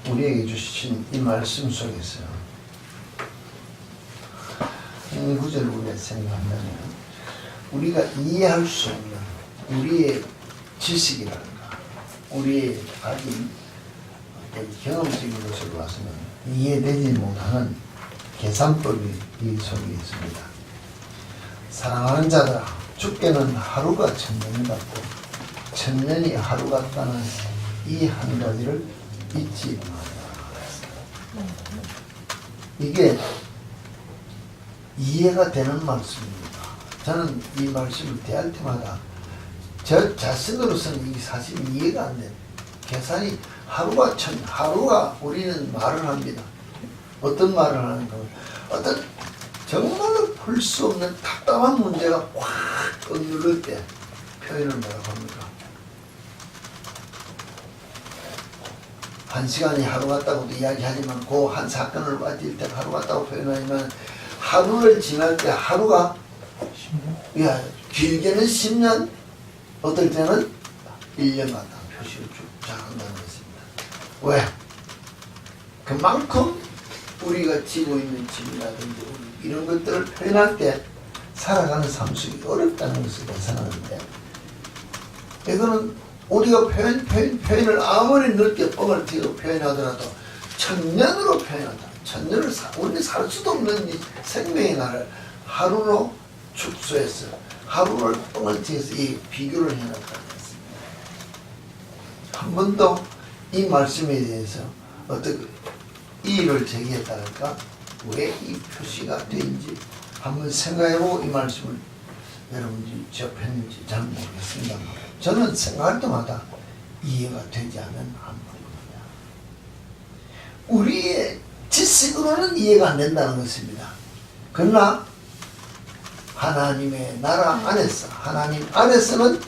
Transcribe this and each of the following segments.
우리에게 주신 이 말씀 속에서 이 구절을 우리가 생각한다면 우리가 이해할 수 없는 우리의 지식이랄까 우리의 가진 어떤 경험적인 것으로 봐서는 이해되지 못하는 계산법이 이 속에 있습니다. 사랑하는 자들아, 주께는 하루가 천년이 같고 천년이 하루 같다는 이 한 가지를 잊지 말아라. 이게 이해가 되는 말씀입니다. 저는 이 말씀을 대할 때마다 저 자신으로서는 이 사실 이해가 안 돼요. 계산이 하루가 우리는 말을 합니다. 어떤 말을 하는 거? 어떤 정말로 풀 수 없는 답답한 문제가 확 억누를 때 표현을 뭐라고 합니까? 한 시간이 하루 같다고도 이야기하지만 그 한 사건을 빠질 때 하루 같다고 표현하지만 하루를 지날 때 하루가 야, 길게는 10년 어떨 때는 1년 같다 표시를 쭉 한다는 것입니다. 왜? 그만큼 우리가 지고 있는 짐이라든지 이런 것들을 표현할 때 살아가는 삶 속이 어렵다는 것을 계산하는데 이거는 우리가 표현을 아무리 넓게 뻥을 튀고 표현하더라도 천년으로 표현한다. 천년을 우리는 살 수도 없는 이 생명의 날을 하루로 축소해서 하루를 뻥을 튀어서 이 비교를 해놨다는 것입니다. 한 번도 이 말씀에 대해서 어떻게 이의를 제기했다니까 왜 이 표시가 되는지 한번 생각해보고 이 말씀을 여러분들이 접했는지 잘 모르겠습니다. 저는 생각할 때마다 이해가 되지 않는 한 부분입니다. 우리의 지식으로는 이해가 안 된다는 것입니다. 그러나 하나님의 나라 안에서 하나님 안에서는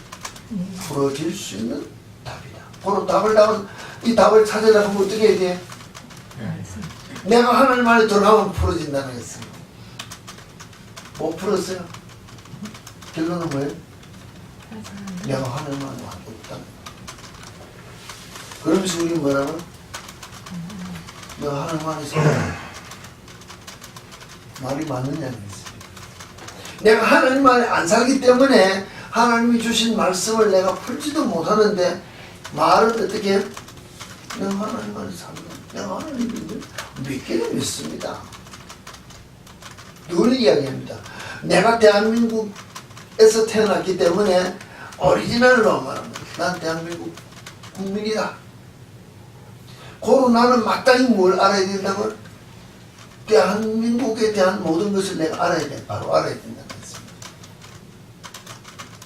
풀어질 수 있는 답이다. 바로 이 답을 찾으려면 어떻게 해야 돼? 내가 하나님 안에 들어가면 풀어진다는 것입니다. 못 풀었어요? 결론은 뭐예요? 내가 하나님 안에 없다. 그러면서 우리 뭐라고? 내가 하나님 안에 살아. 말이 맞느냐는 것입니다. 내가 하나님 안에 안 살기 때문에 하나님이 주신 말씀을 내가 풀지도 못하는데 말은 어떻게 해요? 내가 하나님 안에 산다. 내가 하나님을 믿기는 믿습니다. 늘 이야기합니다. 내가 대한민국에서 태어났기 때문에 오리지널로 말합니다. 난 대한민국 국민이다. 고로 나는 마땅히 뭘 알아야 된다고? 대한민국에 대한 모든 것을 내가 알아야 돼. 바로 알아야 된다는 것입니다.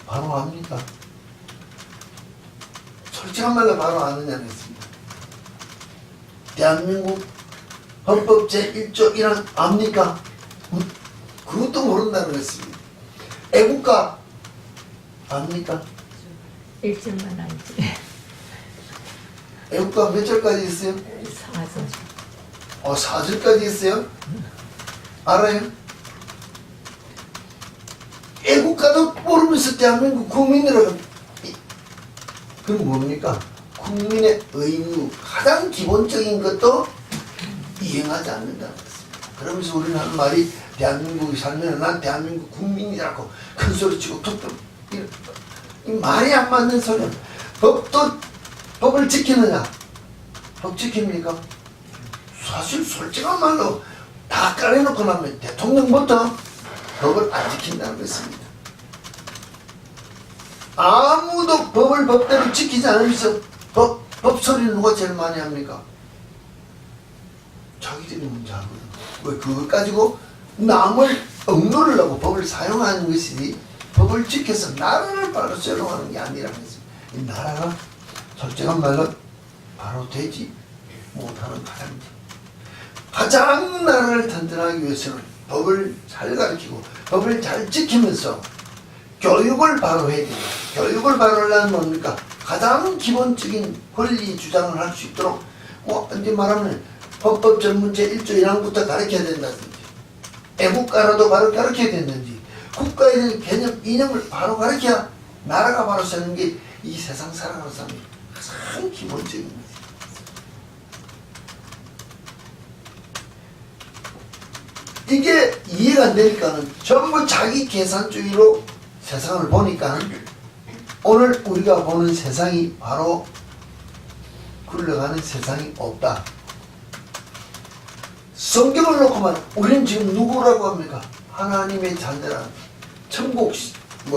바로 압니까? 솔직한 말로 바로 아느냐는 것입니다. 대한민국 헌법 제1조 1항 압니까? 그것도 모른다는 것입니다. 애국가 압니까? 1절만 알지. 애국가 몇 절까지 있어요? 4절. 4절까지 있어요? 알아요? 애국가도 모르면서 대한민국 국민이라고 그건 뭡니까? 국민의 의무 가장 기본적인 것도 이행하지 않는다는 것입니다. 그러면서 우리는 하는 말이 대한민국에 살면 난 대한민국 국민이라고 큰 소리치고 툭툭 이 말이 안 맞는 소리야. 법을 지키느냐? 법 지킵니까? 사실 솔직한 말로 다 까내놓고 나면 대통령부터 법을 안 지킨다는 것입니다. 아무도 법을 법대로 지키지 않으면서 법소리는 누가 제일 많이 합니까? 자기들이 먼저 하거든. 왜 그걸 가지고 남을 억누르려고 법을 사용하는 것이지 법을 지켜서 나라를 바로 세워가는 게 아니라는 것입니다. 이 나라가 솔직한 말로 바로 되지 못하는 가장 나라를 튼튼하기 위해서는 법을 잘 가르치고 법을 잘 지키면서 교육을 바로 해야 됩니다. 교육을 바로 하려면 뭡니까? 가장 기본적인 권리 주장을 할 수 있도록 이제 말하면 헌법 전문제 1조 1항부터 가르쳐야 된다든지 애국가라도 바로 가르쳐야 된다든지 국가에 대한 개념, 이념을 바로 가르쳐야 나라가 바로 서는 게 이 세상 살아가는 사람이 가장 기본적인 거지. 이게 이해가 안 되니까는 전부 자기 계산주의로 세상을 보니까는 오늘 우리가 보는 세상이 바로 굴러가는 세상이 없다. 성경을 놓고만 우리는 지금 누구라고 합니까? 하나님의 자녀라. 천국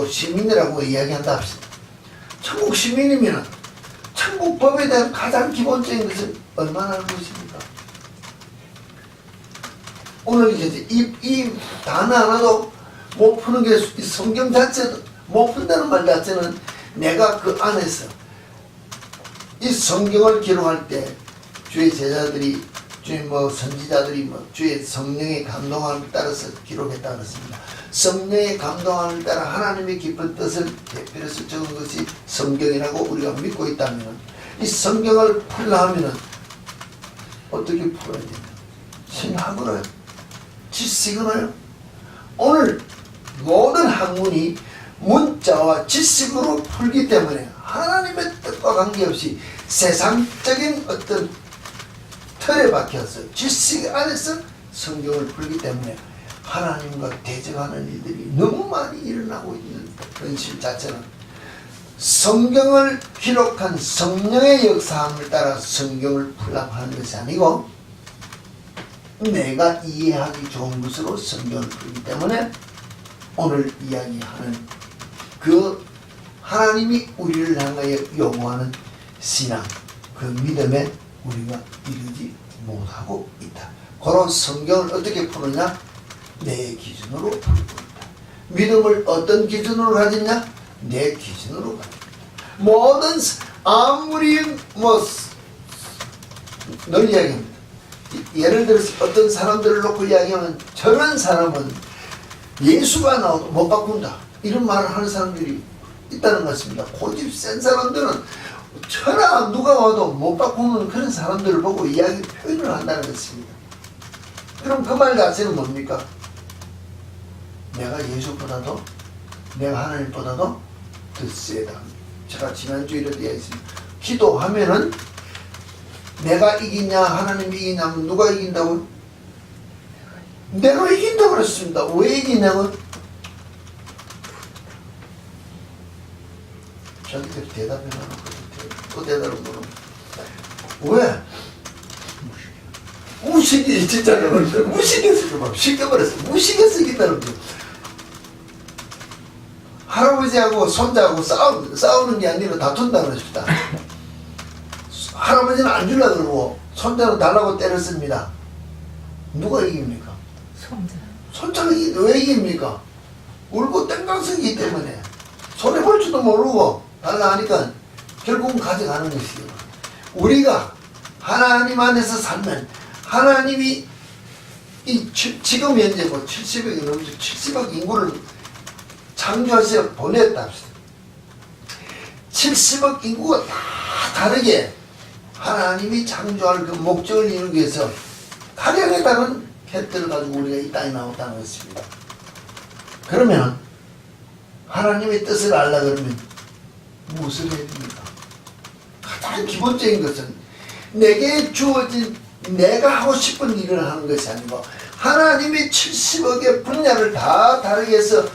시민이라고 이야기한다 합시다. 천국 시민이면 천국 법에 대한 가장 기본적인 것은 얼마나 하는 것입니까? 오늘 이제 이 단어 하나도 못 푸는 게 성경 자체도 못 푼다는 말 자체는 내가 그 안에서 이 성경을 기록할 때 주의 제자들이 주의 선지자들이 주의 성령의 감동함을 따라서 기록했다 그랬습니다. 성령의 감동함을 따라 하나님의 깊은 뜻을 대표해서 적은 것이 성경이라고 우리가 믿고 있다면 이 성경을 풀라 하면은 어떻게 풀어야 되냐? 신학으로요? 지식으로요? 오늘 모든 학문이 문자와 지식으로 풀기 때문에 하나님의 뜻과 관계없이 세상적인 어떤 틀에 박혀서 지식 안에서 성경을 풀기 때문에 하나님과 대적하는 일들이 너무 많이 일어나고 있는 현실 자체는 성경을 기록한 성령의 역사함을 따라 성경을 풀라고 하는 것이 아니고 내가 이해하기 좋은 것으로 성경을 풀기 때문에 오늘 이야기하는 그 하나님이 우리를 향하여 요구하는 신앙, 그 믿음에 우리가 이르지 못하고 있다. 그런 성경을 어떻게 푸느냐? 내 기준으로 풀고 있다. 믿음을 어떤 기준으로 가지냐? 내 기준으로 가진다. 모든 아무리 늘 이야기합니다. 예를 들어서 어떤 사람들을 놓고 이야기하면 저런 사람은 예수가 나와도 못 바꾼다. 이런 말을 하는 사람들이 있다는 것입니다. 고집 센 사람들은 천하 누가 와도 못 바꾸는 그런 사람들을 보고 이야기 표현을 한다는 것입니다. 그럼 그 말 자체는 뭡니까? 내가 예수보다도 내가 하나님보다도 더 세다. 제가 지난주에도 이야기했습니다. 기도하면은 내가 이기냐 하나님이 이기냐면 누가 이긴다고? 내가 이긴다고 그랬습니다. 왜 이기냐고? 자기들 대답해 놔놓고 또 대답을 물어보면 왜? 무식이 진짜로 무식해서 막 시켜버렸어. 무식해서 이긴다는 거죠. 할아버지하고 손자하고 싸우는 게 아니라 다툰다 그랬습니다. 할아버지는 안 주려고 그러고 손자는 달라고 때렸습니다. 누가 이깁니까? 손자가 왜 이깁니까? 울고 땡깡쓰기 때문에 손해볼 줄도 모르고 달라 하니까 결국은 가져가는 것이에요. 우리가 하나님 안에서 살면 하나님이 지금 현재 70억이 넘죠. 70억 인구를 창조하셔 보냈다 합시다. 70억 인구가 다 다르게 하나님이 창조할 그 목적을 이루기 위해서 타령에 따른 햇들을 가지고 우리가 이 땅에 나왔다는 것입니다. 그러면 하나님의 뜻을 알라 그러면 무엇을 해야 됩니까? 가장 기본적인 것은 내게 주어진 내가 하고 싶은 일을 하는 것이 아니고 하나님이 70억의 분야를 다 다르게 해서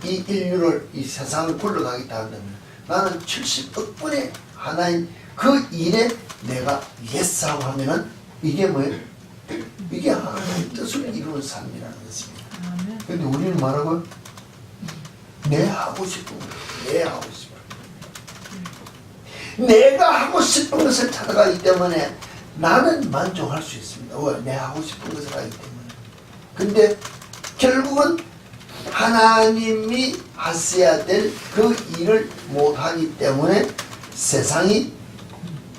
이 인류를 이 세상을 굴러가겠다 한다면 나는 70억 분의 하나인 그 일에 내가 예스하고 하면은 이게 뭐예요? 이게 하나님의 뜻을 이루는 삶이라는 것입니다. 그런데 우리는 말하고 내 하고 싶은 거, 내 하고 싶은 거. 내가 하고 싶은 것을 찾아가기 때문에 나는 만족할 수 있습니다. 왜? 내 하고 싶은 것을 하기 때문에. 근데 결국은 하나님이 하셔야 될 그 일을 못하기 때문에 세상이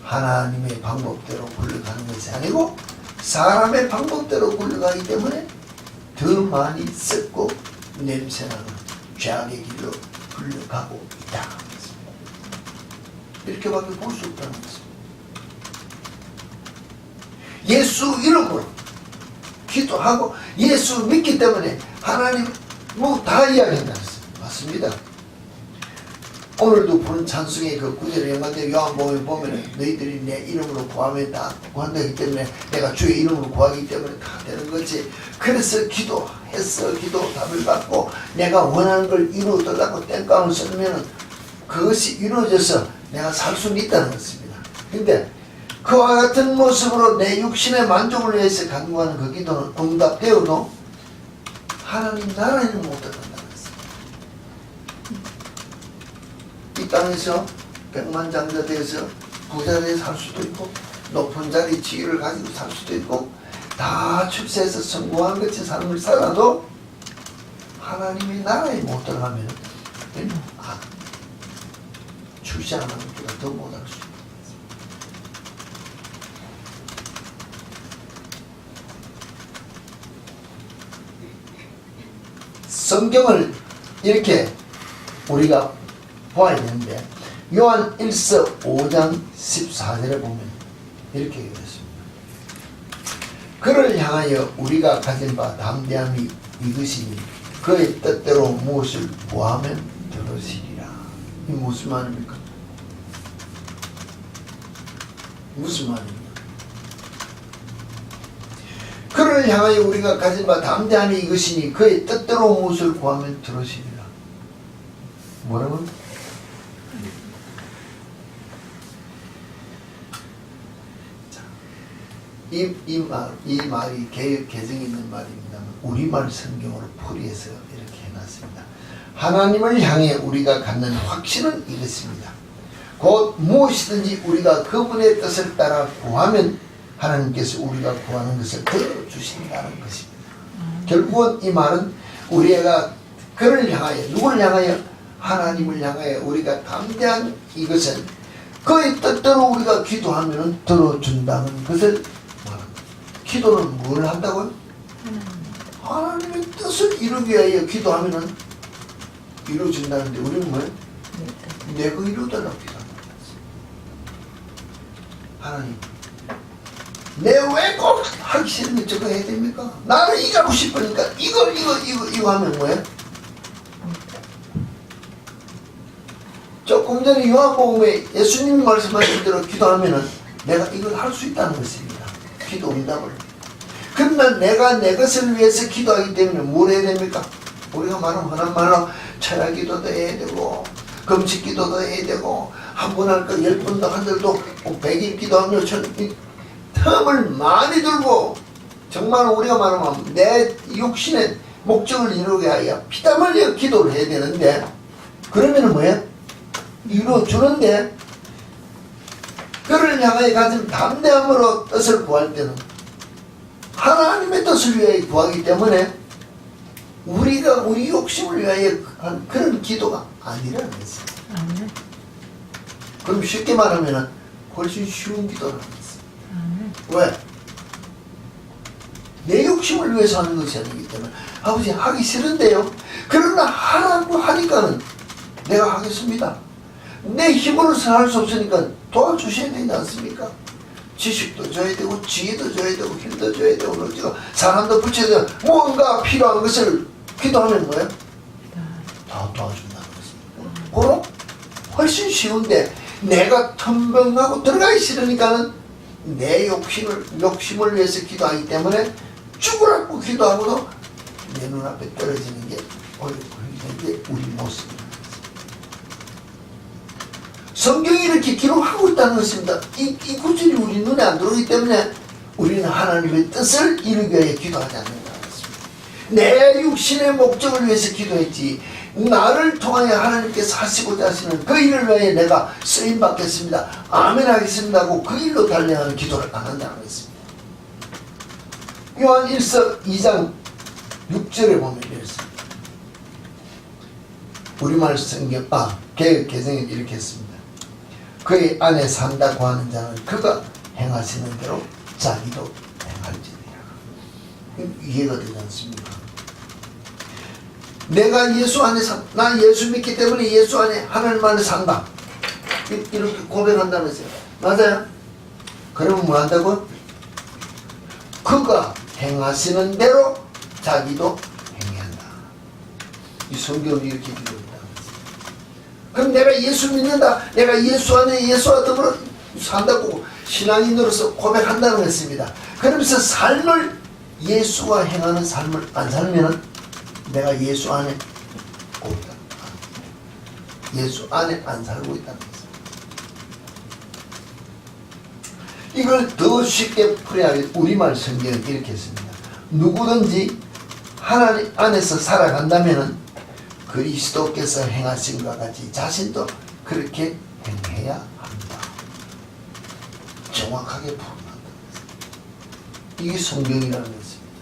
하나님의 방법대로 굴러가는 것이 아니고 사람의 방법대로 굴러가기 때문에 더 많이 썩고 냄새나는 죄악의 길로 굴러가고 있다는 것입니다. 이렇게밖에 볼 수 없다는 것입니다. 예수 이름으로 기도하고 예수 믿기 때문에 하나님 다 이야기한다는 것입니다. 맞습니다. 오늘도 부른 찬송의 그 구절에 연관된 요한복음에 보면 너희들이 내 이름으로 구하면 다 구한다기 때문에 내가 주의 이름으로 구하기 때문에 다 되는 거지. 그래서 기도해서 기도 답을 받고 내가 원하는 걸 이루어달라고 땡깡을 쓰면 그것이 이루어져서 내가 살 수는 있다는 것입니다. 근데 그와 같은 모습으로 내 육신의 만족을 위해서 간구하는 그 기도는 응답되어도 하나님 나라는 못 얻는다는 것입니다. 이 땅에서 백만장자 되어서 부자 되어 살 수도 있고 높은 자리 지위를 가지고 살 수도 있고 다 출세해서 성공한 것이 삶을 살아도 하나님의 나라에 못 들어가면 출세 안 하는 것보다 더 못할 수 있다. 성경을 이렇게 우리가 보아야 되는데 요한 1서 5장 14절에 보면 이렇게 얘기했습니다. 그를 향하여 우리가 가진 바 담대함이 이것이니 그의 뜻대로 무엇을 구하면 들으시리라. 이 무슨 말입니까? 무슨 말입니까? 그를 향하여 우리가 가진 바 담대함이 이것이니 그의 뜻대로 무엇을 구하면 들으시리라. 뭐라고? 이 말이 개정이 있는 말입니다만 우리말 성경으로 풀이해서 이렇게 해놨습니다. 하나님을 향해 우리가 갖는 확신은 이것입니다. 곧 무엇이든지 우리가 그분의 뜻을 따라 구하면 하나님께서 우리가 구하는 것을 들어주신다는 것입니다. 결국은 이 말은 우리가 그를 향하여 누구를 향하여 하나님을 향하여 우리가 담대한 이것은 그의 뜻대로 우리가 기도하면 들어준다는 것을 말합니다. 기도는 뭘 한다고요? 하나님의 뜻을 이루기 위하여 기도하면 이루어진다는데 우리는 뭐예요? 내가 이루어달라고 기도한다. 하나님 내 왜 꼭 하기 싫으면 저거 해야 됩니까? 나는 이거 하고 싶으니까 이거 하면 뭐예요? 조금 전에 요한복음에 예수님이 말씀하신 대로 기도하면은 내가 이걸 할 수 있다는 것입니다. 기도 응답을. 그러나 내가 내 것을 위해서 기도하기 때문에 뭘 해야 됩니까? 우리가 말하면 흔한 말로 철야 기도도 해야 되고 금식 기도도 해야 되고 한 번 할 거 10번도 한들도 100일 기도하면 틈을 많이 들고 정말 우리가 말하면 내 육신의 목적을 이루게 하여 피땀 흘려 기도를 해야 되는데 그러면은 뭐야? 이루어주는데 그를 향하여 가진 담대함으로 뜻을 구할 때는 하나님의 뜻을 위하여 구하기 때문에 우리가 우리 욕심을 위하여 한 그런 기도가 아니라는 것입니다. 그럼 쉽게 말하면 훨씬 쉬운 기도라는 것입니다. 왜? 내 욕심을 위해서 하는 것이 아니기 때문에 아버지 하기 싫은데요. 그러나 하라고 하니까는 내가 하겠습니다. 내 힘으로서 할 수 없으니까 도와주셔야 되지 않습니까? 지식도 줘야 되고 지혜도 줘야 되고 힘도 줘야 되고 그렇죠. 사람도 붙여야 되고 뭔가 필요한 것을 기도하면 뭐예요? 다 도와준다는 것입니다. 그럼 훨씬 쉬운데 내가 텀벙하고 들어가기 싫으니까는 내 욕심을 위해서 기도하기 때문에 죽으라고 기도하고도 내 눈앞에 떨어지는 게 이게 우리 모습입니다. 성경이 이렇게 기록하고 있다는 것입니다. 이 구절이 우리 눈에 안 들어오기 때문에 우리는 하나님의 뜻을 이루기 위해 기도하지 않는다는 것입니다. 내 육신의 목적을 위해서 기도했지 나를 통하여 하나님께서 하시고자 하시는 그 일을 위해 내가 쓰임 받겠습니다. 아멘 하겠습니다 하고 그 일로 달려가는 기도를 안 한다는 것입니다. 요한 1서 2장 6절에 보면 이렇습니다. 우리말 성경 개정에 이렇게 했습니다. 그의 안에 산다고 하는 자는 그가 행하시는 대로 자기도 행할지니라. 이해가 되지 않습니까? 내가 예수 안에 나 예수 믿기 때문에 예수 안에 하나님 안에 산다. 이렇게 고백한다면서요. 맞아요? 그러면 뭐 한다고? 그가 행하시는 대로 자기도 행해야 한다. 이 성경이 이렇게 기도합니다. 그럼 내가 예수 믿는다, 내가 예수 안에 예수와 더불어 산다고 신앙인으로서 고백한다는 것입니다. 그러면서 삶을 예수와 행하는 삶을 안 살면은 내가 예수 안에 없다. 예수 안에 안 살고 있다는 것입니다. 이걸 더 쉽게 풀어야 우리말 성경은 이렇게 했습니다. 누구든지 하나님 안에서 살아간다면 그리스도께서 행하신 것 같이 자신도 그렇게 행해야 한다. 정확하게 풀어낸다. 이게 성경이라는 것입니다.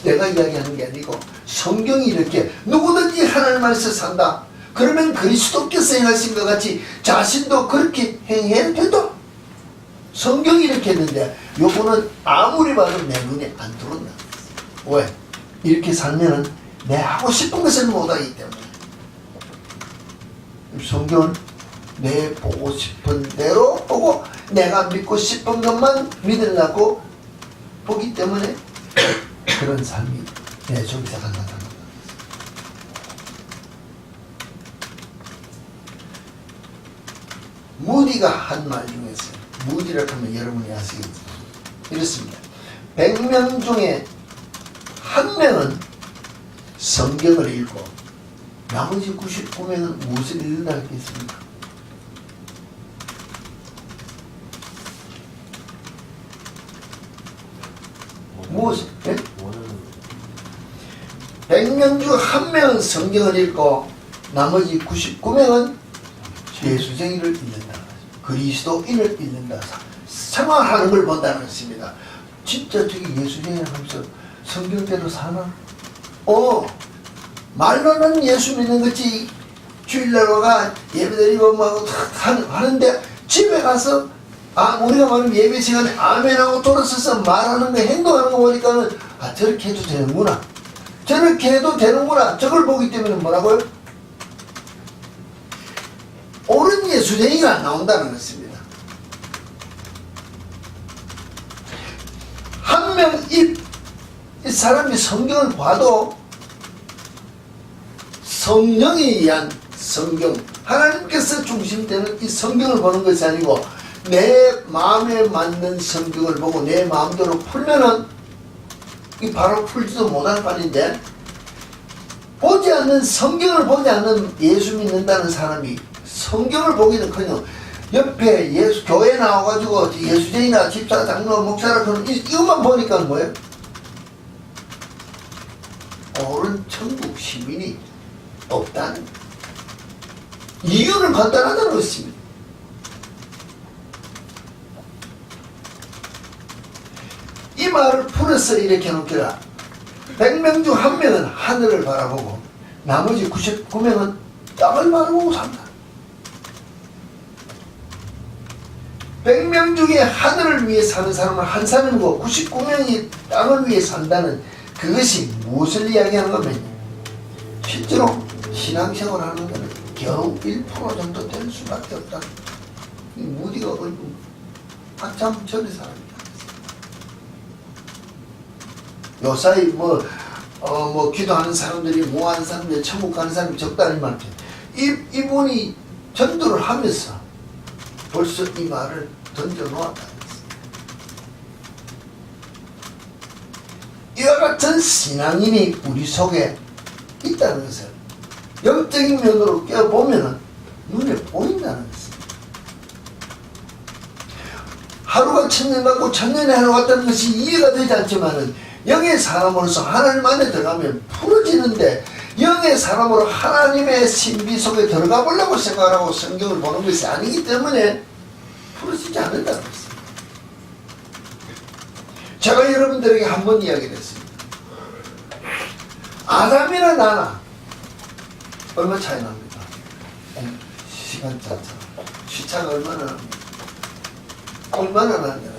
내가 이야기하는 게 아니고 성경이 이렇게 누구든지 하나님 안에서 산다. 그러면 그리스도께서 행하신 것 같이 자신도 그렇게 행해야 된다. 성경이 이렇게 했는데 요거는 아무리 봐도 내 눈에 안 들어온다. 왜? 이렇게 살면은 내 하고 싶은 것을 못하기 때문에. 성경은 내 보고 싶은 대로 보고 내가 믿고 싶은 것만 믿으려고 보기 때문에 그런 삶이 내 속에서 나타난다. 무디가 한 말 중에서, 무디라고 하면 여러분이 아시겠죠? 이렇습니다. 100명 중에 한 명은 성경을 읽고 나머지 99명은 무엇을 읽는다 했겠습니까? 무엇? 네? 100명 중 한 명은 성경을 읽고 나머지 99명은 예수쟁이를 읽는다. 그리스도인을 읽는다. 생활하는 걸 본다는 것입니다. 진짜 저기 예수쟁이를 하면서 성경대로 사나? 말로는 예수 믿는 거지. 주일날 와가 예배드리고 막 하는데 집에 가서 우리가 말하면 예배 시간에 아멘하고 돌아서서 말하는 거 행동하는 거 보니까는 저렇게 해도 되는구나. 저렇게 해도 되는구나. 저걸 보기 때문에 뭐라고요? 옳은 예수쟁이가 나온다는 것입니다. 한 명 이 사람이 성경을 봐도 성령에 의한 성경, 하나님께서 중심되는 이 성경을 보는 것이 아니고 내 마음에 맞는 성경을 보고 내 마음대로 풀면은 이 바로 풀지도 못할 판인데, 보지 않는, 성경을 보지 않는 예수 믿는다는 사람이 성경을 보기는커녕 옆에 교회 나와가지고 예수쟁이나 집사, 장로, 목사라 그런 이것만 보니까 뭐예요? 옳은 천국 시민이 없다는 이유는 간단하다는 것입니다. 이 말을 풀어서 이렇게 해놓기라. 100명 중 한 명은 하늘을 바라보고 나머지 99명은 땅을 바라보고 산다. 100명 중에 하늘을 위해 사는 사람은 한 사람이고 99명이 땅을 위해 산다는 그것이 무엇을 이야기하는 거면 실제로 신앙생활 하는 거는 겨우 1% 정도 될 수밖에 없다. 무디가 한참 전의 사람이다. 요사이 기도하는 사람들이 모하는 사람들이 천국 가는 사람이 적다는 말이죠. 이분이 전도를 하면서 벌써 이 말을 던져 놓았다. 이와 같은 신앙인이 우리 속에 있다는 것을 영적인 면으로 깨어보면 눈에 보인다는 것입니다. 하루가 천년 같고 천년의 하루 같다는 것이 이해가 되지 않지만은 영의 사람으로서 하나님 안에 들어가면 풀어지는데, 영의 사람으로 하나님의 신비 속에 들어가 보려고 생각하고 성경을 보는 것이 아니기 때문에 풀어지지 않는다는 것입니다. 제가 여러분들에게 한 번 이야기를 했습니다. 아담이나 나나 얼마 차이 납니까? 시간 차차. 시차가 얼마나 납니까? 얼마나 나는지.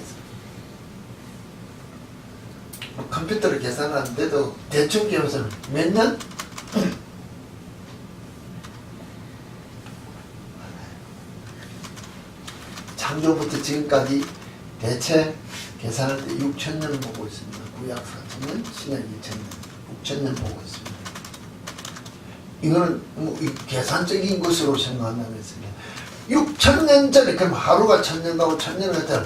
컴퓨터로 계산하는데도 대충 기억해서는 몇 년? 창조부터 지금까지 대체 계산할 때 6,000년 보고 있습니다. 구약 4,000년, 신약 2,000년, 6,000년 보고 있습니다. 이거는 뭐 계산적인 것으로 생각한다면 6,000년 전에, 그럼 하루가 1,000년 가고 1,000년 갔잖아.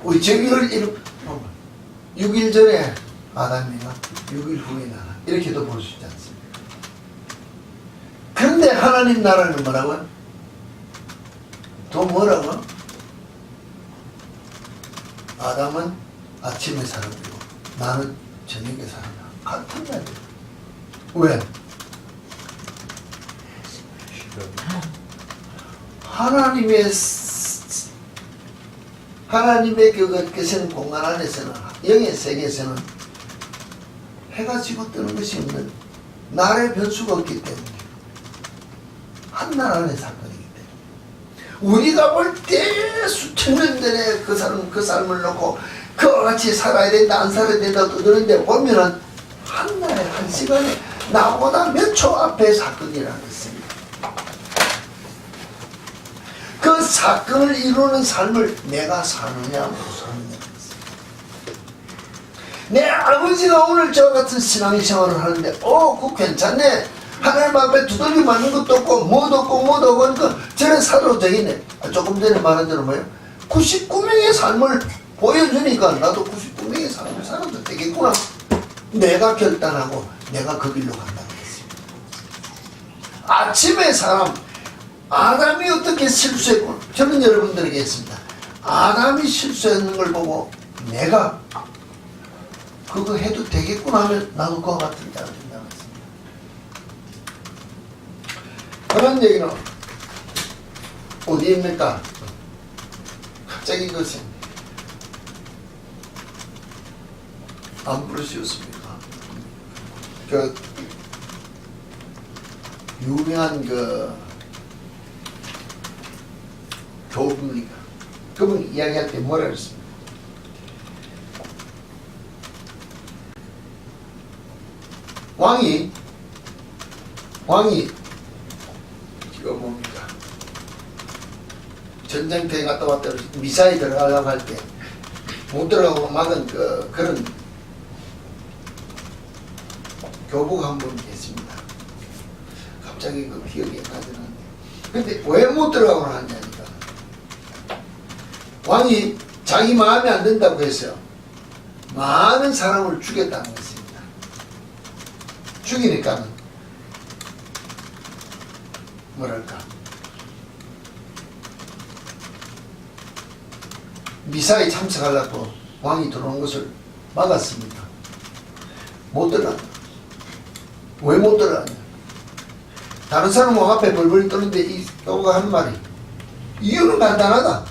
우리 저기를 6일 전에 아담이나 6일 후에 나나 이렇게도 볼 수 있지 않습니까? 그런데 하나님 나라는 뭐라고요? 또 뭐라고? 아담은 아침에 살았고 나는 저녁에 살았다. 같은 날이에요. 왜? 하나님의 그것은 공간 안에서는, 영의 세계에서는 해가 지고 뜨는 것이 없는, 날의 변수가 없기 때문에 한 날 안에 사건이기 때문에 우리가 볼 때 수천 년 전에 그 사람 그 삶을 놓고 그와 같이 살아야 된다 안 살아야 된다 떠드는데 보면은 한 날에 한 시간에 나보다 몇 초 앞에 사건이라는 것입니다. 그 사건을 이루는 삶을 내가 사느냐 못 사느냐. 내 아버지가 오늘 저와 같은 신앙생활을 하는데 그거 괜찮네. 하나님 앞에 두들겨 맞는 것도 없고 뭐도 없고 뭐도 없고 그러니까 저는 살아도 되겠네. 조금 전에 말한 대로 뭐예요? 99명의 삶을 보여주니까 나도 99명의 삶을 살아도 되겠구나. 내가 결단하고 내가 그 길로 간다고 했습니다. 아침에 사람 아담이 어떻게 실수했고, 저는 여러분들에게 했습니다. 아담이 실수했는 걸 보고 내가 그거 해도 되겠구나 하면 나도 그와 같은 자가 된다고 했습니다. 그런 얘기는 어디입니까? 갑자기 그것은 안 부르셨습니까? 그 유명한 교부입니까? 그분이 이야기할 때 뭐라 그랬습니까? 왕이 이거 뭡니까? 전쟁터에 갔다 왔다 미사일 들어가려고 할 때 못 들어가고 막은 그런 교부가 한 분 계십니다. 갑자기 그 기억이 안 나는데 근데 왜 못 들어가고 하냐니까 왕이 자기 마음에 안 든다고 했어요. 많은 사람을 죽였다는 것입니다. 죽이니까 뭐랄까 미사에 참석하려고 왕이 들어온 것을 막았습니다. 못 들어간다. 왜 못 들어가냐? 다른 사람 왕 앞에 벌벌 떠는데 이 교부가 한 말이 이유는 간단하다.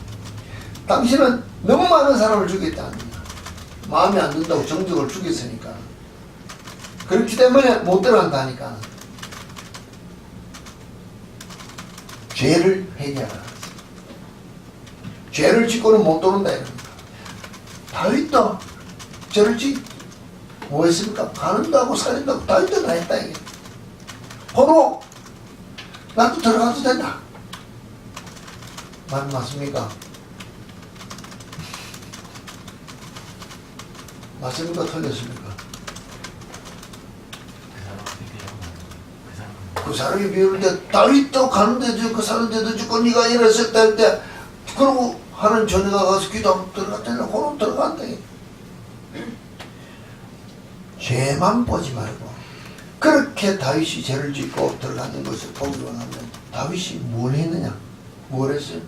당신은 너무 많은 사람을 죽였다. 마음에 안 든다고 정적을 죽였으니까. 그렇기 때문에 못 들어간다니까. 죄를 회개하라. 죄를 짓고는 못 도는다 이럽니다. 다윗도 죄를 뭐 했습니까? 가는다고 살린다고 다윗도 다 했다 이게. 호로 나도 들어가도 된다. 맞습니까? 맞습니까? 틀렸습니까? 그 사람이 비우는데 다윗도 가는데 그 사는데도 죽고 네가 이랬을 때 그러고 하는 전에가 가서 기도하면 들어갔잖아. 그럼 들어간다. 죄만 보지 말고 그렇게 다윗이 죄를 짓고 들어가는 것을 보기로 하면 다윗이 뭘 했느냐? 뭘 했어요?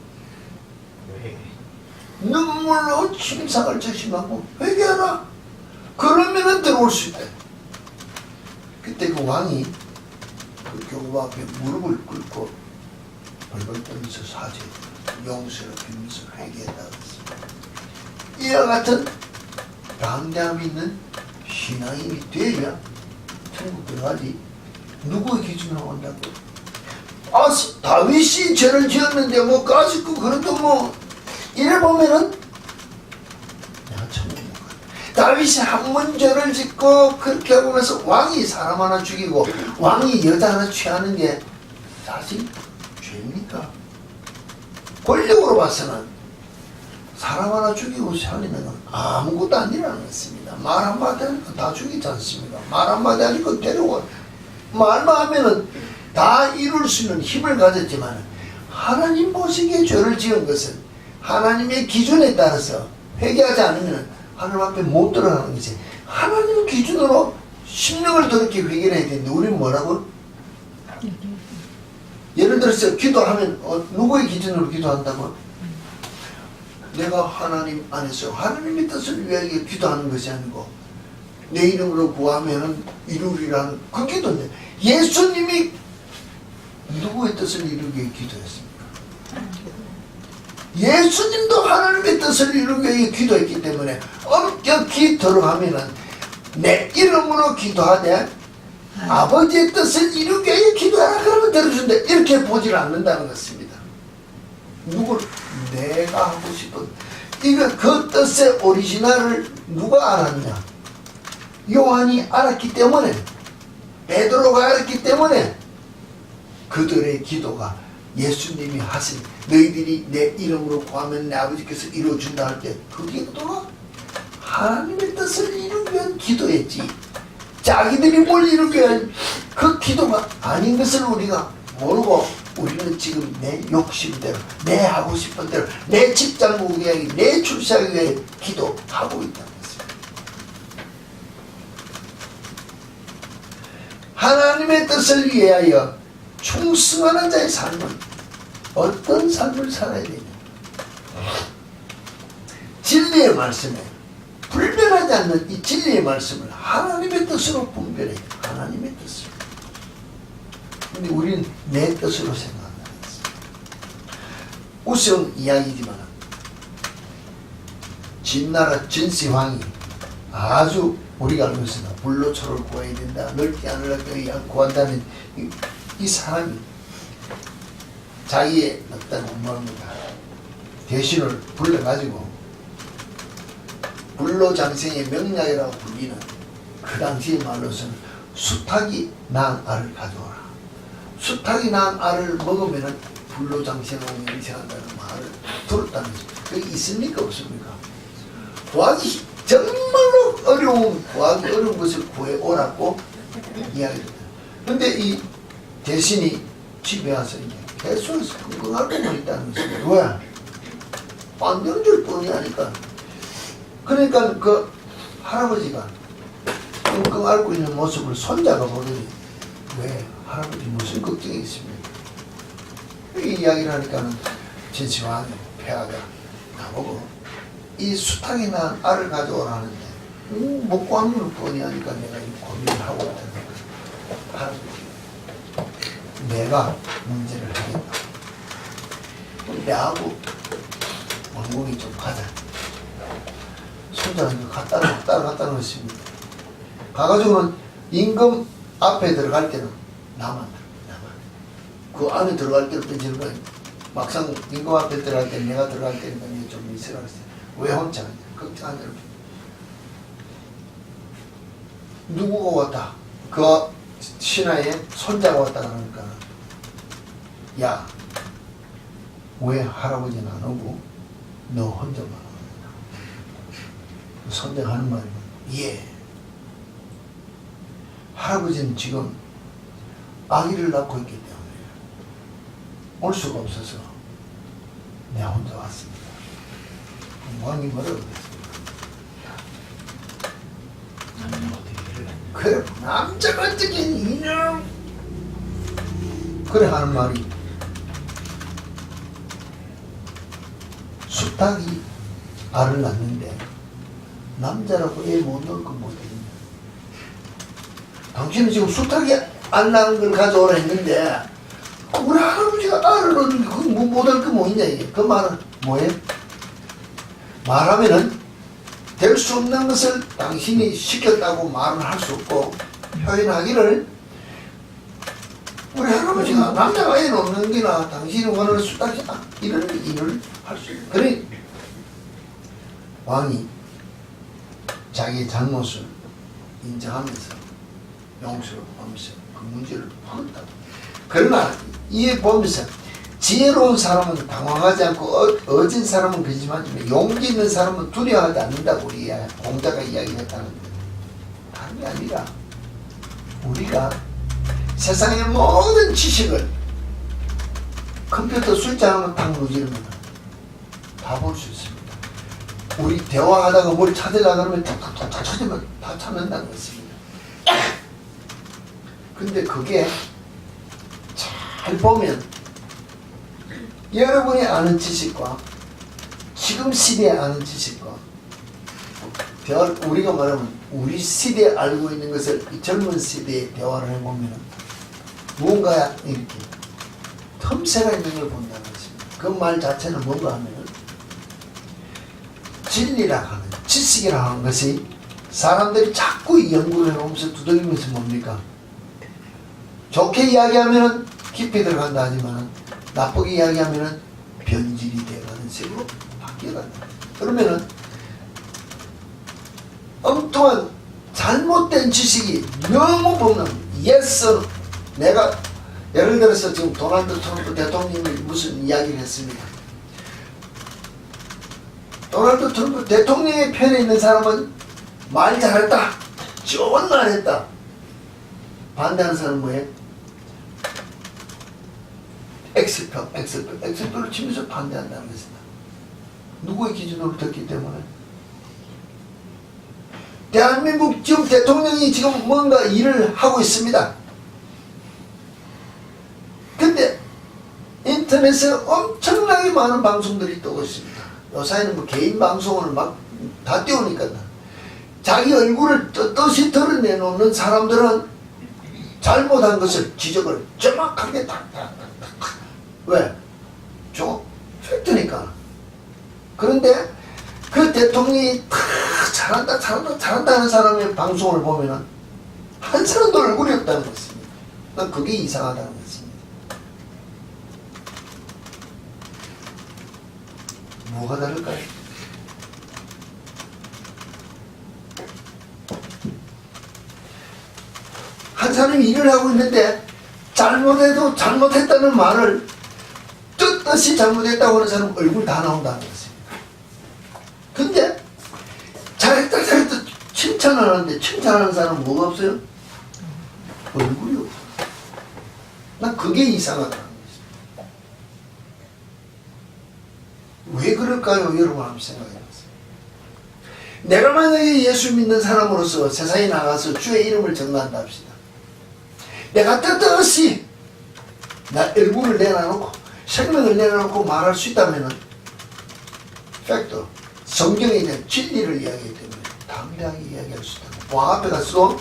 눈물로 침상을 적심하고 회개하라. 그러면은 들어올 수 있다. 그때 그 왕이 그 교부 앞에 무릎을 꿇고 벌벌 떨면서 사죄, 용서를 빌면서 회개했다고 했습니다. 이와 같은 당대함이 있는 신앙인이 돼야 천국 들어가지. 누구의 기준으로 온다고? 다윗이 죄를 지었는데 뭐 까짓고 그래도 뭐 이래 보면은 내가 천국 못 가. 다윗이 한 번 죄를 짓고 그렇게 하고 나서 왕이 사람 하나 죽이고 왕이 여자 하나 취하는 게 사실 죄입니까? 권력으로 봐서는 사람 하나 죽이고 살리면 아무것도 안 일어났습니다. 말 한마디 하니까 다 죽이지 않습니까? 말 한마디 하니까 데려고 말만 하면은 다 이룰 수 있는 힘을 가졌지만 하나님 보시기에 죄를 지은 것은 하나님의 기준에 따라서 회개하지 않으면 하나님 앞에 못 들어가는 것이 하나님 기준으로 심령을 더럽게 회개를 해야 되는데 우리는 뭐라고? 예를 들어서 기도하면 누구의 기준으로 기도한다고? 내가 하나님 안에서 하나님의 뜻을 위하여 기도하는 것이 아니고 내 이름으로 구하면 이루리라는 그 기도인데 예수님이 누구의 뜻을 이루기 위해 기도했습니까? 예수님도 하나님의 뜻을 이루기 위해 기도했기 때문에 엄격히 들어가면은 내 이름으로 기도하되 아버지의 뜻을 이루기 위해 기도하라 그러면 들어준다. 이렇게 보질 않는다는 것입니다. 누구를? 내가 하고 싶은 이거 그 뜻의 오리지널을 누가 알았냐? 요한이 알았기 때문에 베드로가 알았기 때문에 그들의 기도가 예수님이 하신 너희들이 내 이름으로 구하면 내 아버지께서 이루어준다 할 때 그 기도가 하나님의 뜻을 이루기 위한 기도였지 자기들이 뭘 이루기 위한 그 기도가 아닌 것을 우리가 모르고 우리는 지금 내 욕심대로 내 하고 싶은 대로 내 직장 구하기 내 출세하기 위해 기도하고 있다는 것입니다. 하나님의 뜻을 위하여 충성하는 자의 삶은 어떤 삶을 살아야 되냐? 진리의 말씀에 불변하지 않는 이 진리의 말씀을 하나님의 뜻으로 분별해. 하나님의 뜻을. 근데 우리는 내 뜻으로 생각한다는 것입니다. 우스운 이야기지만 진나라 진시황이 아주 우리가 알고 있습니다. 불로초를 구해야 된다. 넓지 않으라 구한다는 이 사람이 자기의 어떤 업무입니다. 대신을 불러가지고 불로장생의 명약이라고 불리는 그 당시의 말로서는 수탉이 낳은 알을 가져오라. 수탉이 낳은 알을 먹으면 불로장생하고 명생한다는 말을 들었다는 거죠. 그게 있습니까 없습니까? 구하기 정말로 구하기 어려운 것을 구해오라고 이야기합니다. 근데 이 대신이 집에 와서 이제 계속해서 끙끙 앓고만 있다는 것입니다. 왜? 안정줄 뿐이 아니까. 그러니까 그 할아버지가 끙끙 앓고 있는 모습을 손자가 보더니 왜 할아버지 무슨 걱정이 있습니까? 이 이야기를 하니까는 진시황이 폐하가 나보고 이 수탉이 낳은 알을 가져오라는데 먹고 하는 걸 뻔히 하니까 내가 이 고민을 하고 있다는 거야. 할아버지 내가 문제를 하겠다. 내하고 왕궁이 좀 가자. 손자는 따라갔다는 것입니다. 가가지고는 임금 앞에 들어갈 때는 나만. 그 안에 들어갈 때는 뺀지는 거예요. 막상 임금 앞에 들어갈 때는 내가 들어갈 때는 좀 있으라 그랬어요. 왜 혼자? 걱정 안 해요. 누구가 왔다? 그 신하의 손자가 왔다 그러니까 야, 왜 할아버지는 안 오고 너 혼자만 오느냐? 손자가 하는 말이 예. 할아버지는 지금 아기를 낳고 있기 때문에 올 수가 없어서 내가 혼자 왔습니다. 왕이 뭐라고 그랬습니까? 그래, 남자가 어떻게 이놈 그래 하는 말이 수탉이 알을 낳는데 남자라고 애 못 낳을 건 못했냐? 당신은 지금 수탉이 알 낳은 걸 가져오라 했는데 우리 할아버지가 알을 낳는데 그거 못할 거 뭐 있냐 이게? 그 말은 뭐예요? 말하면은 될 수 없는 것을 당신이 시켰다고 말을 할 수 없고 표현하기를 우리 할아버지가 남자가 애 놓는 게나 당신이 원하는 수탉이 이런 일을 할 수 있는 그래 왕이 자기의 잘못을 인정하면서 용서를 하면서 그 문제를 풀었다. 그러나 이에 보면서 지혜로운 사람은 당황하지 않고 어진 사람은 거짓말하지만 용기 있는 사람은 두려워하지 않는다고 우리 공자가 이야기했다는 거예요. 다른 게 아니라 우리가 세상의 모든 지식을 컴퓨터 숫자 하나만 딱 누르면 다 볼 수 있습니다. 우리 대화하다가 뭘 찾으려고 하면 탁탁탁 찾으면 다 찾는다는 것입니다. 근데 그게 잘 보면 여러분이 아는 지식과 지금 시대에 아는 지식과 우리가 말하면 우리 시대에 알고 있는 것을 이 젊은 시대에 대화를 해보면 무언가 이렇게 틈새가 있는 걸 본다는 것입니다. 그 말 자체는 뭔가 하면 진리라고 하는 지식이라고 하는 것이 사람들이 자꾸 연구를 해오면서 두들기면서 뭡니까? 좋게 이야기하면 깊이 들어간다 하지만 나쁘게 이야기하면 변질이 되어가는 식으로 바뀌어간다. 그러면은 엉뚱한 잘못된 지식이 너무 범람합니다. yes, 내가 예를 들어서 지금 도널드 트럼프 대통령이 무슨 이야기를 했습니다. 도널드 트럼프 대통령의 편에 있는 사람은 말 잘했다, 좋은 말 했다. 반대하는 사람은 뭐예요? X표를 치면서 반대한다는 것이다. 누구의 기준으로 듣기 때문에? 대한민국 지금 대통령이 지금 뭔가 일을 하고 있습니다. 근데 인터넷에 엄청나게 많은 방송들이 뜨고 있습니다. 요사이는 뭐 개인 방송을 막 다 띄우니까 자기 얼굴을 떳떳이 드러내놓는 사람들은 잘못한 것을 지적을 정확하게 탁탁탁탁. 왜? 저 팩트니까. 그런데 그 대통령이 잘한다 하는 사람의 방송을 보면은 한 사람도 얼굴이 없다는 것입니다. 난 그게 이상하다는 것입니다. 뭐가 다를까요? 한 사람이 일을 하고 있는데 잘못해도 잘못했다는 말을 뜻없이 잘못했다고 하는 사람은 얼굴 다 나온다는 것입니다. 근데 잘했다 칭찬을 하는데 칭찬하는 사람은 뭐가 없어요? 얼굴이 없어요. 난 그게 이상하다는 것입니다. 왜 그럴까요? 여러분 한번 생각해보세요. 내가 만약에 예수 믿는 사람으로서 세상에 나가서 주의 이름을 전한다 합시다. 내가 뜻없이 나 얼굴을 내놔놓고 생명을 내놔놓고 말할 수 있다면 팩트, 성경에 있는 진리를 이야기하기 때문에 담대하게 이야기할 수 있다. 왕 앞에 가서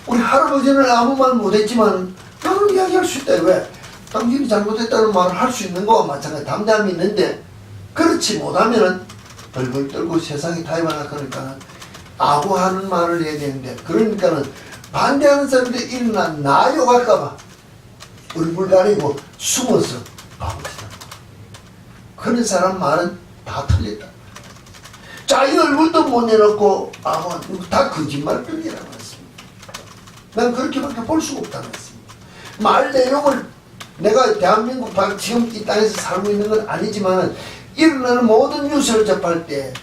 우리 할아버지는 아무 말 못했지만 나는 이야기할 수 있다. 왜? 당신이 잘못했다는 말을 할 수 있는 거와 마찬가지 담대함이 있는데 그렇지 못하면은 벌벌 떨고 세상에 타협하나 그러니까 아부하는 말을 해야 되는데 그러니까는 반대하는 사람들이 일어나 나 욕할까봐 얼굴 가리고 숨어서 바보치다. 그런 사람 말은 다 틀렸다. 자기 얼굴도 못 내놓고 다 거짓말뿐이라고 했습니다. 난 그렇게밖에 볼 수가 없다고 했습니다. 말 내용을 내가 대한민국 지금 이 땅에서 살고 있는 건 아니지만 일어나는 모든 뉴스를 접할 때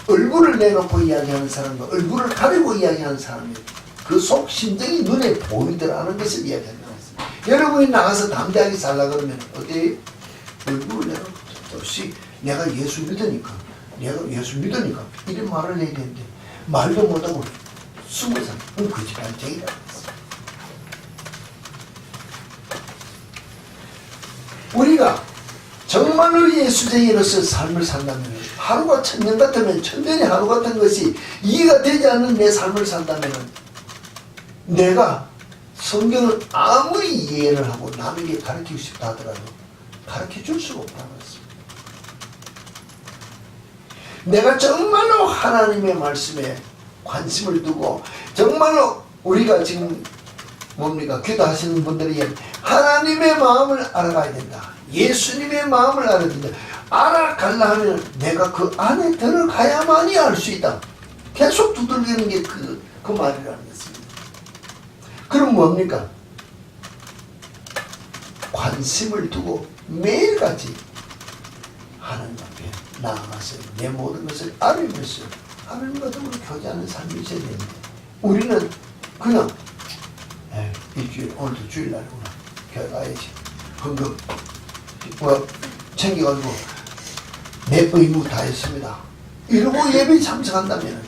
얼굴을 내놓고 이야기하는 사람과 얼굴을 가리고 이야기하는 사람이 그 속 심정이 눈에 보이더라는 것을 이야기한다고 했습니다. 여러분이 나가서 담대하게 살라 그러면 어때요? 얼굴을 내놓고 없이 내가 예수 믿으니까 이런 말을 해야 되는데 말도 못하고 숨어서 거짓말쟁이라고 했습니다. 우리가 정말로 예수쟁이로서 삶을 산다면 하루가 천년 같으면 천년의 하루 같은 것이 이해가 되지 않는 내 삶을 산다면 내가 성경을 아무리 이해를 하고 남에게 가르치고 싶다 하더라도 가르쳐 줄 수가 없다는 것입니다. 내가 정말로 하나님의 말씀에 관심을 두고 정말로 우리가 지금 뭡니까? 기도하시는 분들이 하나님의 마음을 알아가야 된다. 예수님의 마음을 알아야 된다. 알아가려 하면 내가 그 안에 들어가야만이 알 수 있다. 계속 두들기는 게 그 말이라는 것입니다. 그럼 뭡니까? 관심을 두고 매일같이 하나님 앞에 나아가서 내 모든 것을 알면서 하나님과 더불어 교제하는 삶이 있어야 됩니다. 우리는 그냥 일주일, 오늘도 주일날이구나. 교회 가야지. 헌금, 뭐, 챙겨가지고, 내 의무 다 했습니다. 이러고 예배에 참석한다면,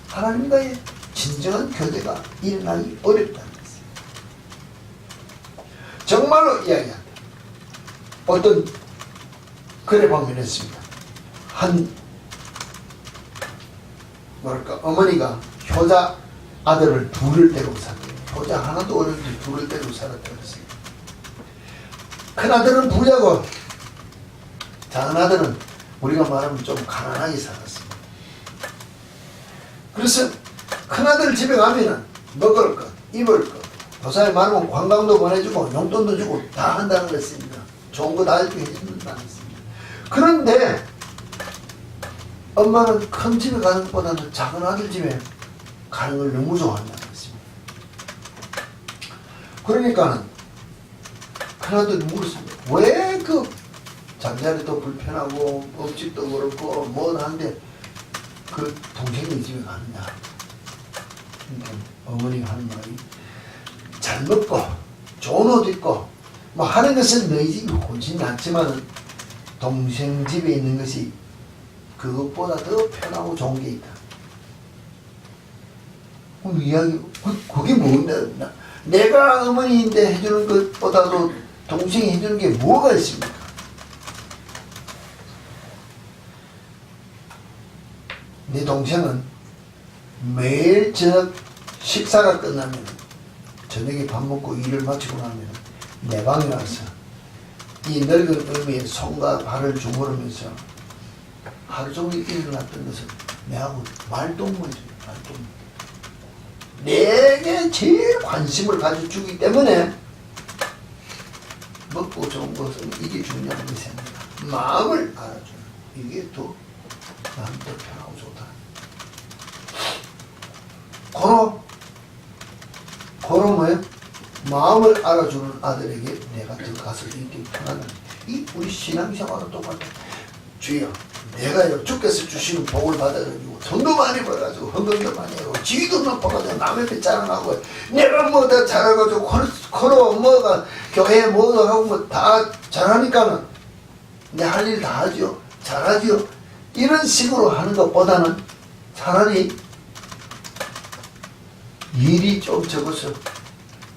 하나님과의 진정한 교제가 일어나기 어렵다는 것이에요. 정말로 이야기한다. 어떤 글에 보면 했습니다. 어머니가 효자 아들을 둘을 데리고 살았대요. 효자 하나도 어렸는데 둘을 데리고 살았다고 했습니다. 큰 아들은 부자고 작은 아들은 우리가 말하면 좀 가난하게 살았습니다. 그래서 큰 아들 집에 가면은 먹을 것, 입을 것, 도사에 말하면 관광도 보내주고 용돈도 주고 다 한다는 것입니다. 좋은 거 다 해준다는 것입니다. 그런데 엄마는 큰 집에 가는 것보다는 작은 아들 집에 가는 걸 너무 좋아한다는 것입니다. 그러니까는 큰 아들이 물었습니다. 왜 그 잠자리도 불편하고 음식도 그렇고 뭐 하는데 그 동생이 집에 가느냐. 그러니까 어머니가 하는 말이 잘 먹고 좋은 옷 입고 뭐 하는 것은 너희 집이 훨씬 낫지만 동생 집에 있는 것이 그것보다 더 편하고 좋은 게 있다. 그 이야기, 그게 뭔데? 내가 어머니인데 해주는 것보다도 동생이 해주는 게 뭐가 있습니까? 내 동생은 매일 저녁 식사가 끝나면 저녁에 밥 먹고 일을 마치고 나면 내 방에 와서 이 늙은 어미의 손과 발을 주무르면서 하루 종일 일어났던 것을 내하고 말동무해줘요. 말동무. 내게 제일 관심을 가져주기 때문에 먹고 좋은 것은 이게 중요한 것이 아니라 마음을 알아주는 이게 더 마음도 편하고 좋다. 고로 뭐예요? 마음을 알아주는 아들에게 내가 더 가서 이렇게 편하다. 이 우리 신앙생활은 똑같아. 주여, 내가요 주께서 주시는 복을 받아가지고 돈도 많이 벌어가지고 헌금도 많이 하고 지위도 높아가지고 남의 배 자랑하고 내가 뭐 다 잘해가지고 코로 뭐가 교회 뭐도 하고 뭐 다 잘하니까는 내 할 일 다 하죠. 잘하죠. 이런 식으로 하는 것보다는 차라리 일이 좀 적어서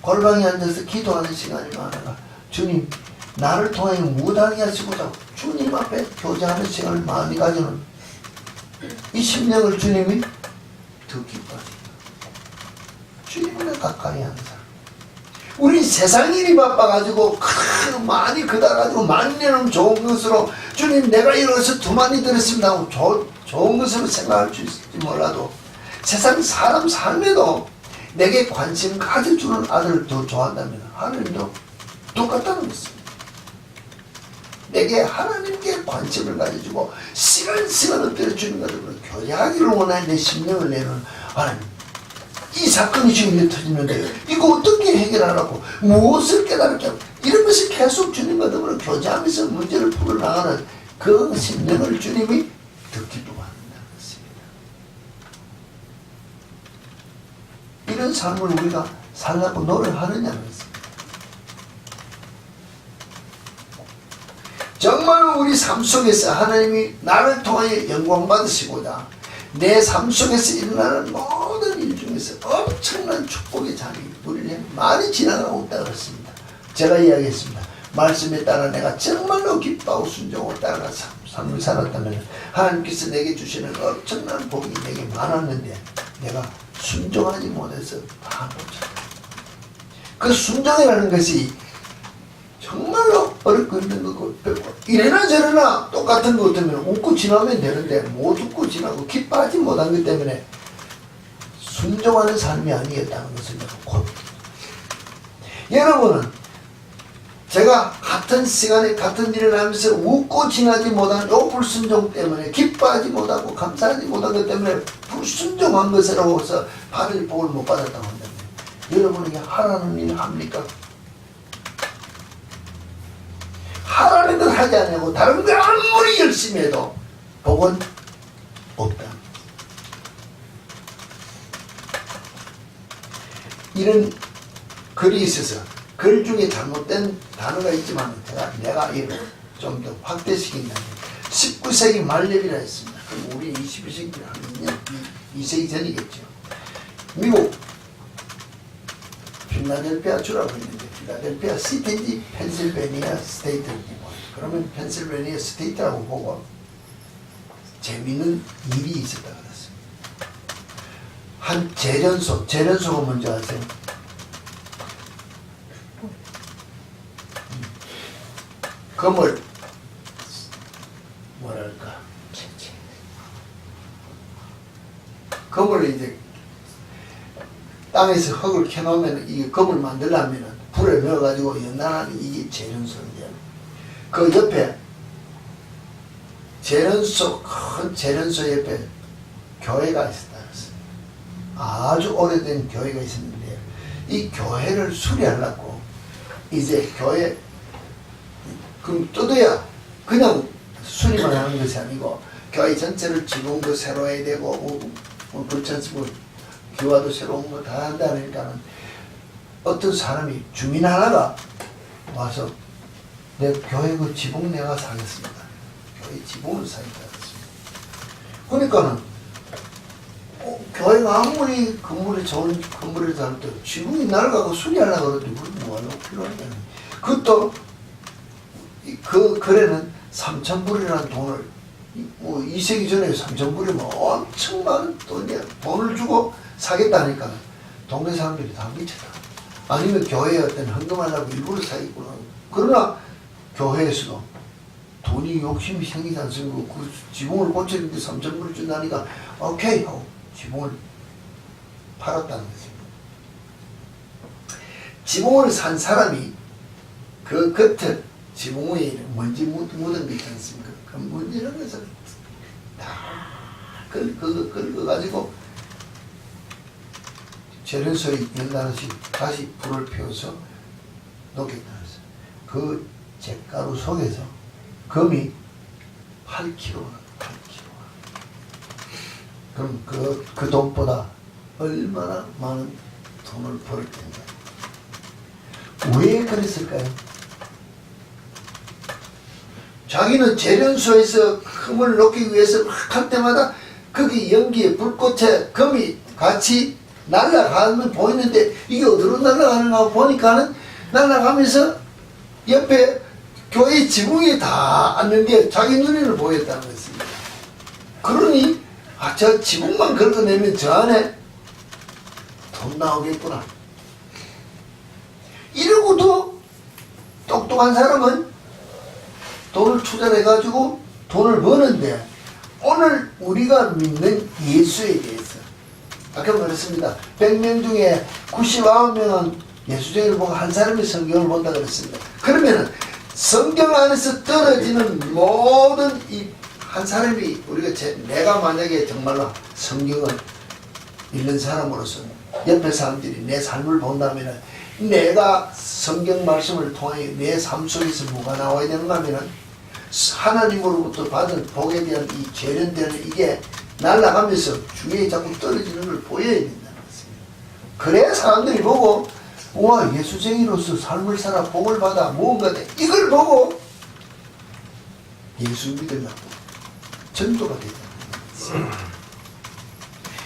골방에 앉아서 기도하는 시간이 많아가 주님 나를 통해 무당히 하시고자 주님 앞에 교제하는 시간을 많이 가지는 이 심령을 주님이 더 기뻐하십니다. 주님을 가까이 하는 사람. 우리 세상 일이 바빠가지고 많이 그다가지고 많이 내는 좋은 것으로 주님 내가 이래서 두 많이 들었습니다 하고 좋은 것으로 생각할 수 있을지 몰라도 세상 사람 삶에도 내게 관심 가져주는 아들을 더 좋아한다면 하나님도 똑같다는 것입니다. 내게 하나님께 관심을 가져주고 시간을 때려주는 것으로 교제하기를 원하는 내 심령을 내는 하나님, 이 사건이 지금 왜 터지는데요? 이거 어떻게 해결하라고 무엇을 깨달을게 이런 것을 계속 주님과 더불어 교제하면서 문제를 풀어나가는 그 심령을 주님이 더 기뻐한다는 것입니다. 이런 삶을 우리가 살려고 노력하느냐는 것입니다. 정말 우리 삶 속에서 하나님이 나를 통하여 영광 받으시고자 내 삶 속에서 일어나는 모든 일 중에서 엄청난 축복의 장이 우리를 많이 지나가고 있다고 했습니다. 제가 이야기했습니다. 말씀에 따라 내가 정말로 기뻐하고 순종을 따라 삶을 살았다면 하나님께서 내게 주시는 엄청난 복이 내게 많았는데 내가 순종하지 못해서 다 놓쳤다. 그 순종이라는 것이 정말로 어렵고 힘든 거고 이래나 저래나 똑같은 것 같으면 웃고 지나면 되는데 못 웃고 지나고 기뻐하지 못한 것 때문에 순종하는 삶이 아니었다는 것을 내가 곧 여러분은 제가 같은 시간에 같은 일을 하면서 웃고 지나지 못한 요 불순종 때문에 기뻐하지 못하고 감사하지 못한 것 때문에 불순종한 것으로서 받을 복을 못 받았다고 한다면 여러분에게 하라는 일을 합니까? 하라는 걸 하지 않냐고 다른 걸 아무리 열심히 해도 복은 없다. 이런 글이 있어서 글 중에 잘못된 단어가 있지만 내가 이걸 좀 더 확대시킨다면 19세기 말년이라 했습니다. 그럼 우리 21세기를 하면요 2세기 전이겠죠. 미국 필라델피아 주라고 했는데 필라델피아 시티인지 펜실베니아 스테이트인지 그러면 펜실베니아 스테이트라고 보고 재미있는 일이 있었다 그랬습니다. 한 재련소가 뭔지 아세요? 금을 뭐랄까 금을 이제 땅에서 흙을 캐놓으면 이 금을 만들려면 불에 넣어가지고 연단하는 이게 재련소인데 그 옆에 재련소 큰 재련소 옆에 교회가 있었다 그랬어요. 아주 오래된 교회가 있었는데 이 교회를 수리하려고 이제 교회 그럼 뜯어야 그냥 수리만 하는 것이 아니고 교회 전체를 지붕도 새로 해야 되고 그렇지 않습니까? 기와도 새로운 거 다 한다니까는 어떤 사람이 주민 하나가 와서 내 교회 그 지붕 내가 사겠습니다. 교회 지붕을 사겠다 했습니다. 그러니까는 교회가 아무리 건물이 좋은 건물을 살때 지붕이 낡아가고 수리하려고 그러더니 그건 뭐하려고 필요하냐. 그것도 그 거래는 3,000불이라는 돈을 2세기 전에 3,000불이면 엄청 많은 돈이야. 돈을 주고 사겠다니까 동네 사람들이 다 미쳤다. 아니면 교회에 어떤 헌금하려고 일부러 사겠구나. 그러나 교회에서도 돈이 욕심이 생기지 않습니까? 그 지붕을 고치는데 3,000불을 준다니까 오케이 하고 지붕을 팔았다는 거지. 지붕을 산 사람이 그 겉에 지붕 위에 먼지 묻은 게 있지 않습니까? 그 먼지는 것을 다 긁어가지고 재련소에 연단없이 다시 불을 피워서 녹였다는 거죠. 그 잿가루 속에서 금이 8kg. 그럼 그 돈보다 얼마나 많은 돈을 벌을 텐가. 왜 그랬을까요? 자기는 재련소에서 금을 넣기 위해서 막 할 때마다 거기 연기에 불꽃에 금이 같이 날아가면 보이는데 이게 어디로 날아가는가 보니까는 날아가면서 옆에 교회 지붕에 다 앉는 게 자기 눈에는 보였다는 것입니다. 그러니 저 지붕만 긁어내면 저 안에 돈 나오겠구나. 이러고도 똑똑한 사람은 돈을 투자를 해가지고 돈을 버는데 오늘 우리가 믿는 예수에 대해서 아까 말했습니다. 100명 중에 99명은 예수쟁이를 보고 한 사람이 성경을 본다 그랬습니다. 그러면은 성경 안에서 떨어지는 모든 이 한 사람이 내가 만약에 정말로 성경을 읽는 사람으로서 옆에 사람들이 내 삶을 본다면은 내가 성경 말씀을 통해 내 삶 속에서 뭐가 나와야 되는가 하면은 하나님으로부터 받은 복에 대한 이 재련되는 이게 날아가면서 주위에 자꾸 떨어지는 걸 보여야 된다는 것입니다. 그래야 사람들이 보고 와 예수쟁이로서 삶을 살아 복을 받아 무언가 돼 이걸 보고 예수 믿으려고 전도가 된다는 것입니다.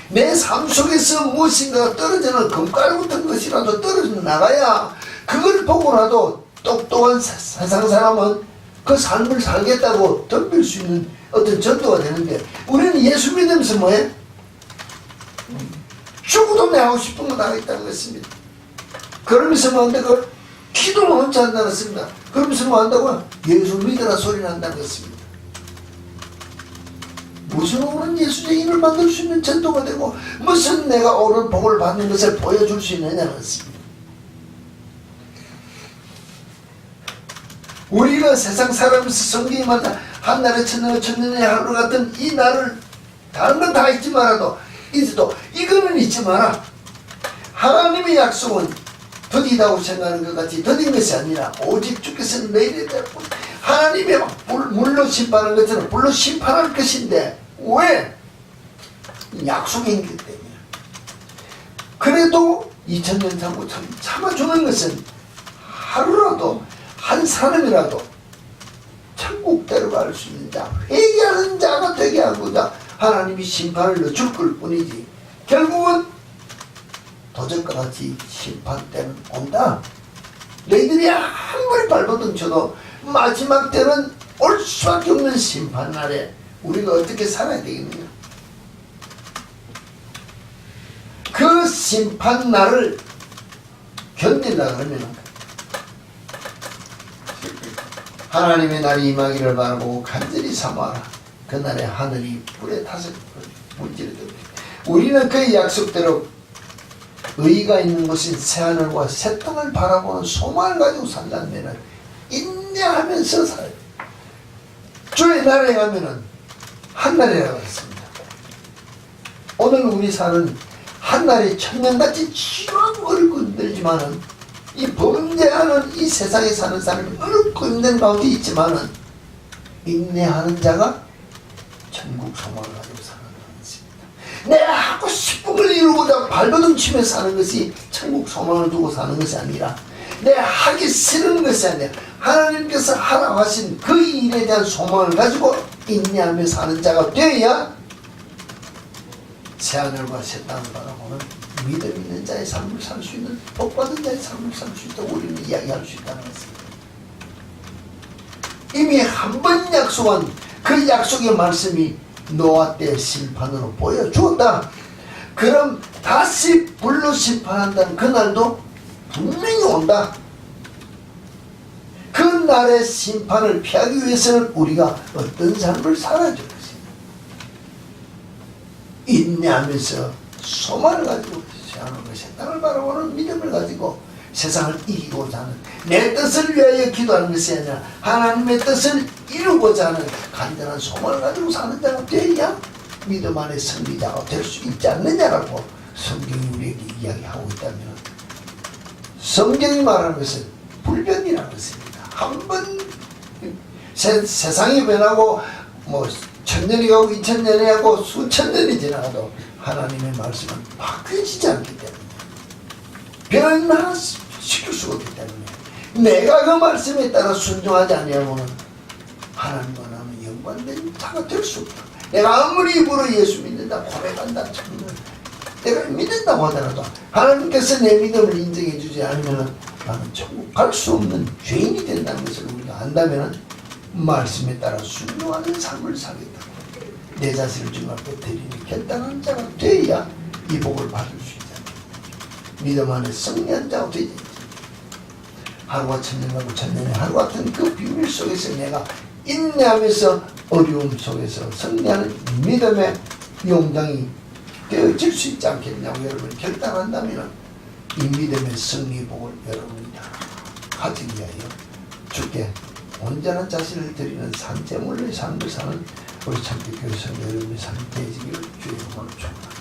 내 삶 속에서 무엇인가 떨어지는 금가루 같은 것이라도 떨어져 나가야 그걸 보고라도 똑똑한 세상 사람은 그 삶을 살겠다고 덤빌 수 있는 어떤 전도가 되는데 우리는 예수 믿으면서 뭐해? 죽어도 내 하고 싶은 거 다 하겠다는 것입니다. 그러면서 뭐 한다고? 기도는 혼자 한다는 것입니다. 그러면서 뭐 한다고? 예수 믿으라 소리 난다는 것입니다. 무슨 옳은 예수쟁이를 만들 수 있는 전도가 되고 무슨 내가 옳은 복을 받는 것을 보여줄 수 있느냐는 것입니다. 우리가 세상 살아면서 성경이 말다 한날에 천년에 천년에 하루 같은 이 날을 다른 건 다 잊지 말아도 이제도 이거는 잊지 마라. 하나님의 약속은 더디다고 생각하는 것 같이 더딘 것이 아니라 오직 주께서는 너희를 하나님의 물로 심판하는 것처럼 물로 심판할 것인데 왜? 약속이 있기 때문에. 그래도 2000년 참고 참아주는 것은 하루라도 한 사람이라도 천국 데려갈 수 있는 자, 회개하는 자가 되게 하고자 하나님이 심판을 늦출 걸 뿐이지 결국은 도적과 같이 심판 때는 온다. 너희들이 아무리 발버둥 쳐도 마지막 때는 올 수밖에 없는 심판 날에 우리가 어떻게 살아야 되겠느냐. 그 심판 날을 견디려고 하면 하나님의 날이 임하기를 바라고 간절히 사모하라. 그날에 하늘이 불에 타서 물질을 우리는 그의 약속대로 의가 있는 곳인 새하늘과 새 땅을 바라보는 소망을 가지고 산다면 인내하면서 살아요. 주의 나라에 가면은 한나라라고 했습니다. 오늘 우리 사는 한나라에 천년같이 치료하고 어렵고 힘들지만은 이 범죄하는 이 세상에 사는 사람이 어렵고 힘든 가운데 있지만은 인내하는 자가 천국 소망을 가지고 사는 것입니다. 내가 하고 싶은 걸 이루고자 발버둥 치며 사는 것이 천국 소망을 두고 사는 것이 아니라 내가 하기 싫은 것이 아니라 하나님께서 하라고 하신 그 일에 대한 소망을 가지고 인내하며 사는 자가 되어야 새하늘과 새 땅을 바라보는 믿음 있는 자의 삶을 살 수 있는 복받은 자의 삶을 살 수 있다고 우리는 이야기할 수 있다는 것입니다. 이미 한 번 약속한 그 약속의 말씀이 노아 때 심판으로 보여주었다. 그럼 다시 불로 심판한다는 그날도 분명히 온다. 그 날의 심판을 피하기 위해서는 우리가 어떤 삶을 살아야 될 것입니다. 인내하면서 소망을 가지고 새하늘과 새 땅을 바라보는 믿음을 가지고 세상을 이기고자 하는 내 뜻을 위하여 기도하는 것이 아니라 하나님의 뜻을 이루고자 하는 간절한 소망을 가지고 사는 자가 되어야 믿음 안에 승리자가 될 수 있지 않느냐라고 성경이 우리에게 이야기하고 있다면 성경이 말하는 것은 불변이라는 것입니다. 한번 세상이 변하고 뭐 1000년이 가고 2000년이 가고 수천 년이 지나가도 하나님의 말씀은 바뀌어지지 않기 때문에 변화시킬 수가 없기 때문에 내가 그 말씀에 따라 순종하지 아니하면 하나님과 나는 연관된 자가 될 수 없다. 내가 아무리 입으로 예수 믿는다 고백한다 참는 내가 믿는다고 하더라도 하나님께서 내 믿음을 인정해 주지 않으면 나는 천국 갈 수 없는 죄인이 된다는 것을 우리가 안다면 말씀에 따라 순종하는 삶을 살겠다. 내 자신을 주님 앞에 드리니 결단한 자가 되어야 이 복을 받을 수 있다. 믿음 안에 승리한 자가 되지. 하루가 천년 가고 천년의 하루 같은 그 비밀 속에서 내가 인내하면서 어려움 속에서 승리하는 믿음의 용장이 되어질 수 있지 않겠냐고 여러분 결단한다면 이 믿음의 승리 복을 여러분이 다 가지기 위하여 주께 온전한 자신을 드리는 산재물의 삶을 사는 우리 참교회 성도 여러분의 삶이 되어지기를 주의 이름으로 축원합니다.